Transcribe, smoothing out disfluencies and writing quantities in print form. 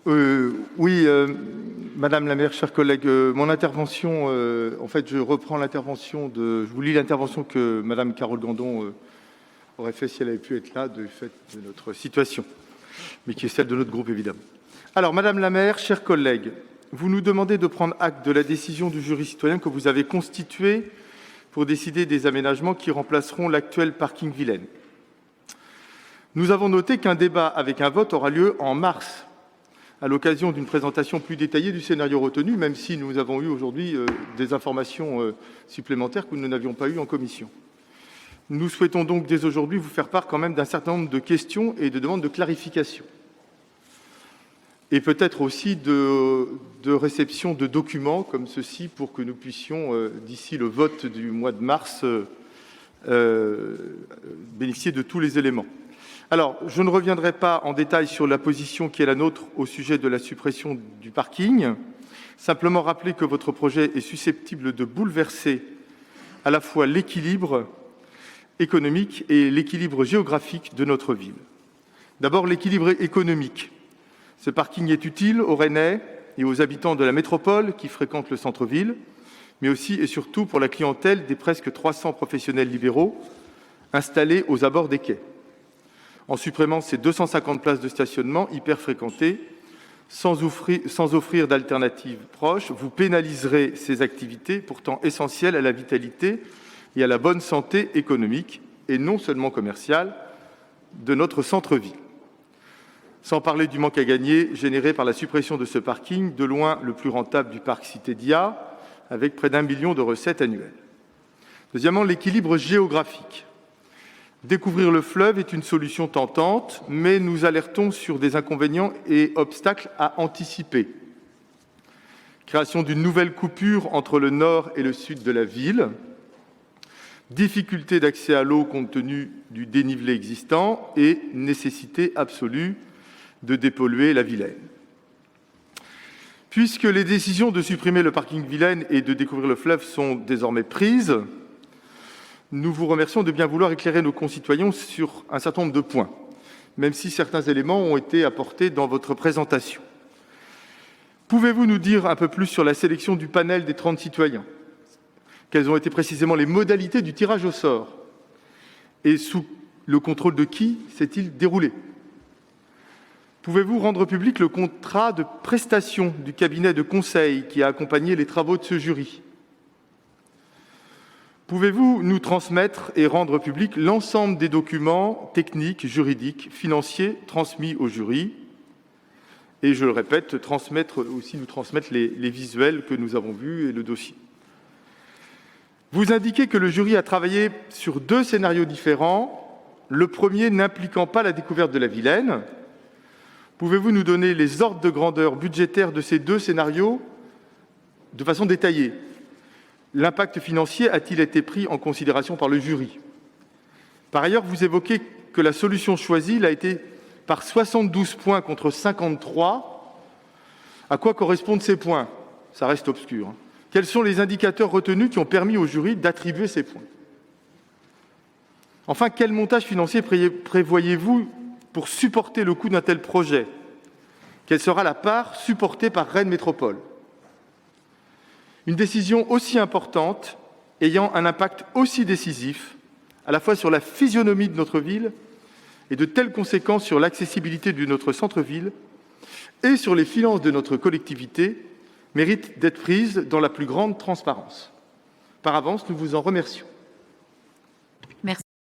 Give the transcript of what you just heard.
Oui, Madame la maire, chers collègues, mon intervention, en fait, je reprends l'intervention je vous lis l'intervention que Madame Carole Gandon aurait fait si elle avait pu être là, du fait de notre situation, mais qui est celle de notre groupe, évidemment. Alors, Madame la maire, chers collègues, vous nous demandez de prendre acte de la décision du jury citoyen que vous avez constitué pour décider des aménagements qui remplaceront l'actuel parking Vilaine. Nous avons noté qu'un débat avec un vote aura lieu en mars, à l'occasion d'une présentation plus détaillée du scénario retenu, même si nous avons eu aujourd'hui des informations supplémentaires que nous n'avions pas eues en commission. Nous souhaitons donc dès aujourd'hui vous faire part quand même d'un certain nombre de questions et de demandes de clarification. Et peut-être aussi de réception de documents comme ceci pour que nous puissions, d'ici le vote du mois de mars, bénéficier de tous les éléments. Alors, je ne reviendrai pas en détail sur la position qui est la nôtre au sujet de la suppression du parking. Simplement rappeler que votre projet est susceptible de bouleverser à la fois l'équilibre économique et l'équilibre géographique de notre ville. D'abord, l'équilibre économique. Ce parking est utile aux Rennais et aux habitants de la métropole qui fréquentent le centre-ville, mais aussi et surtout pour la clientèle des presque 300 professionnels libéraux installés aux abords des quais. En supprimant ces 250 places de stationnement hyper fréquentées, sans offrir d'alternatives proches, vous pénaliserez ces activités pourtant essentielles à la vitalité et à la bonne santé économique, et non seulement commerciale, de notre centre-ville. Sans parler du manque à gagner généré par la suppression de ce parking, de loin le plus rentable du parc Cité Dia, avec près d'1 million de recettes annuelles. Deuxièmement, l'équilibre géographique. Découvrir le fleuve est une solution tentante, mais nous alertons sur des inconvénients et obstacles à anticiper. Création d'une nouvelle coupure entre le nord et le sud de la ville, difficulté d'accès à l'eau compte tenu du dénivelé existant et nécessité absolue de dépolluer la Vilaine. Puisque les décisions de supprimer le parking Vilaine et de découvrir le fleuve sont désormais prises, nous vous remercions de bien vouloir éclairer nos concitoyens sur un certain nombre de points, même si certains éléments ont été apportés dans votre présentation. Pouvez-vous nous dire un peu plus sur la sélection du panel des 30 citoyens? Quelles ont été précisément les modalités du tirage au sort? Et sous le contrôle de qui s'est-il déroulé? Pouvez-vous rendre public le contrat de prestation du cabinet de conseil qui a accompagné les travaux de ce jury? Pouvez-vous nous transmettre et rendre public l'ensemble des documents techniques, juridiques, financiers transmis au jury? Et je le répète, nous transmettre les visuels que nous avons vus et le dossier. Vous indiquez que le jury a travaillé sur 2 scénarios différents, le premier n'impliquant pas la découverte de la Vilaine. Pouvez-vous nous donner les ordres de grandeur budgétaire de ces 2 scénarios de façon détaillée? L'impact financier a-t-il été pris en considération par le jury? Par ailleurs, vous évoquez que la solution choisie l'a été par 72 points contre 53. À quoi correspondent ces points? Ça reste obscur. Quels sont les indicateurs retenus qui ont permis au jury d'attribuer ces points? Enfin, quel montage financier prévoyez-vous pour supporter le coût d'un tel projet? Quelle sera la part supportée par Rennes Métropole? Une décision aussi importante, ayant un impact aussi décisif, à la fois sur la physionomie de notre ville et de telles conséquences sur l'accessibilité de notre centre-ville et sur les finances de notre collectivité, mérite d'être prise dans la plus grande transparence. Par avance, nous vous en remercions.